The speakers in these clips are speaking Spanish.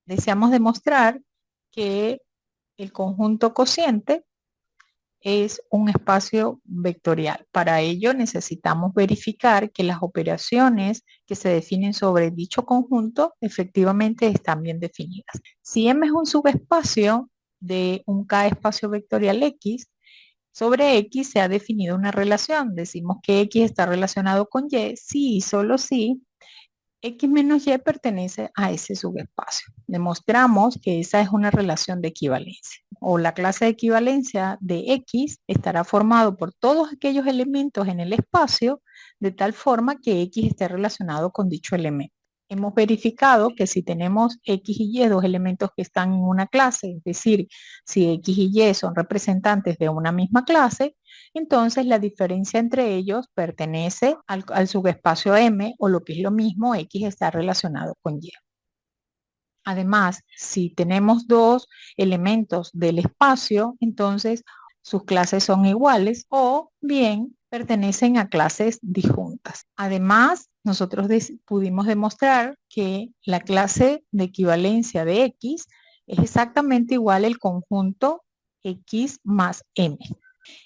Deseamos demostrar que el conjunto cociente es un espacio vectorial. Para ello necesitamos verificar que las operaciones que se definen sobre dicho conjunto efectivamente están bien definidas. Si M es un subespacio de un K espacio vectorial X, sobre X se ha definido una relación. Decimos que X está relacionado con Y si y solo si X menos Y pertenece a ese subespacio. Demostramos que esa es una relación de equivalencia. O la clase de equivalencia de X estará formado por todos aquellos elementos en el espacio de tal forma que X esté relacionado con dicho elemento. Hemos verificado que si tenemos X y Y, dos elementos que están en una clase, es decir, si X y Y son representantes de una misma clase, entonces la diferencia entre ellos pertenece al subespacio M, o lo que es lo mismo, X está relacionado con Y. Además, si tenemos dos elementos del espacio, entonces sus clases son iguales o bien pertenecen a clases disjuntas. Además, nosotros pudimos demostrar que la clase de equivalencia de X es exactamente igual al conjunto X más M.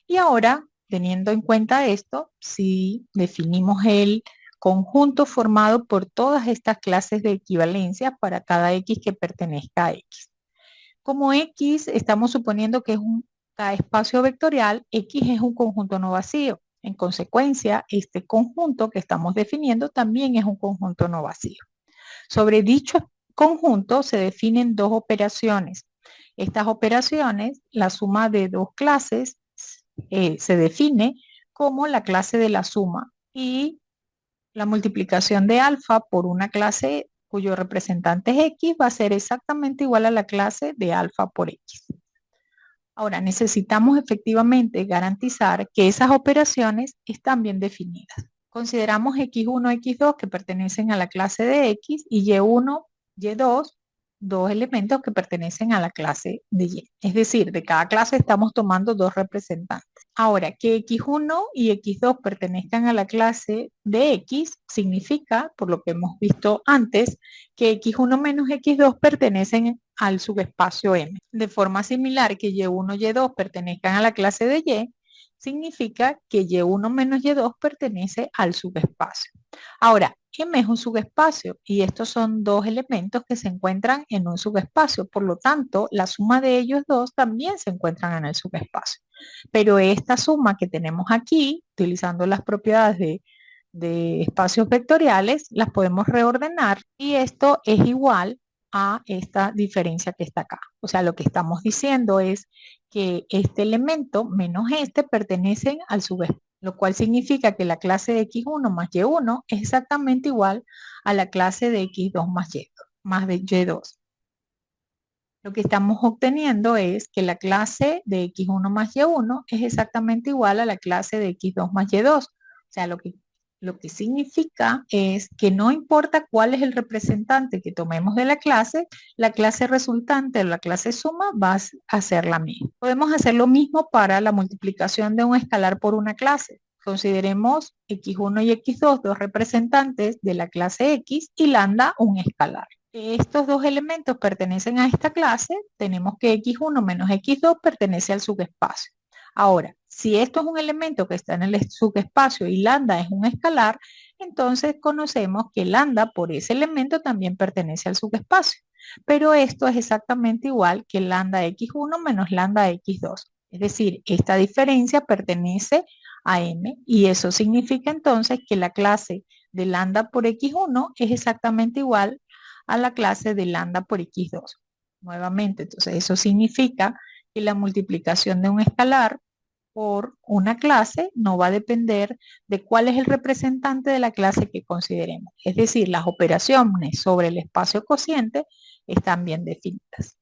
Y ahora, teniendo en cuenta esto, si definimos el conjunto formado por todas estas clases de equivalencia para cada X que pertenezca a X. Como X estamos suponiendo que es un K espacio vectorial, X es un conjunto no vacío. En consecuencia, este conjunto que estamos definiendo también es un conjunto no vacío. Sobre dicho conjunto se definen dos operaciones. Estas operaciones, la suma de dos clases, se define como la clase de la suma y la multiplicación de alfa por una clase cuyo representante es X va a ser exactamente igual a la clase de alfa por X. Ahora, necesitamos efectivamente garantizar que esas operaciones están bien definidas. Consideramos X1, X2 que pertenecen a la clase de X y Y1, Y2, dos elementos que pertenecen a la clase de Y. Es decir, de cada clase estamos tomando dos representantes. Ahora, que X1 y X2 pertenezcan a la clase de X significa, por lo que hemos visto antes, que X1 menos X2 pertenecen al subespacio M. De forma similar que Y1 y Y2 pertenezcan a la clase de Y, significa que Y1 menos Y2 pertenece al subespacio. Ahora, M es un subespacio y estos son dos elementos que se encuentran en un subespacio. Por lo tanto, la suma de ellos dos también se encuentran en el subespacio. Pero esta suma que tenemos aquí, utilizando las propiedades de espacios vectoriales, las podemos reordenar y esto es igual a esta diferencia que está acá. O sea, lo que estamos diciendo es que este elemento menos este pertenecen al subespacio, lo cual significa que la clase de X1 más Y1 es exactamente igual a la clase de X2 más Y2, más de Y2. Lo que estamos obteniendo es que la clase de X1 más Y1 es exactamente igual a la clase de X2 más Y2. O sea, lo que significa es que no importa cuál es el representante que tomemos de la clase resultante o la clase suma va a ser la misma. Podemos hacer lo mismo para la multiplicación de un escalar por una clase. Consideremos X1 y X2, dos representantes de la clase X y lambda un escalar. Estos dos elementos pertenecen a esta clase, tenemos que X1 menos X2 pertenece al subespacio. Ahora, si esto es un elemento que está en el subespacio y lambda es un escalar, entonces conocemos que lambda por ese elemento también pertenece al subespacio. Pero esto es exactamente igual que lambda X1 menos lambda X2. Es decir, esta diferencia pertenece a M y eso significa entonces que la clase de lambda por X1 es exactamente igual a la clase de lambda por X2. Nuevamente, entonces eso significa que la multiplicación de un escalar por una clase no va a depender de cuál es el representante de la clase que consideremos. Es decir, las operaciones sobre el espacio cociente están bien definidas.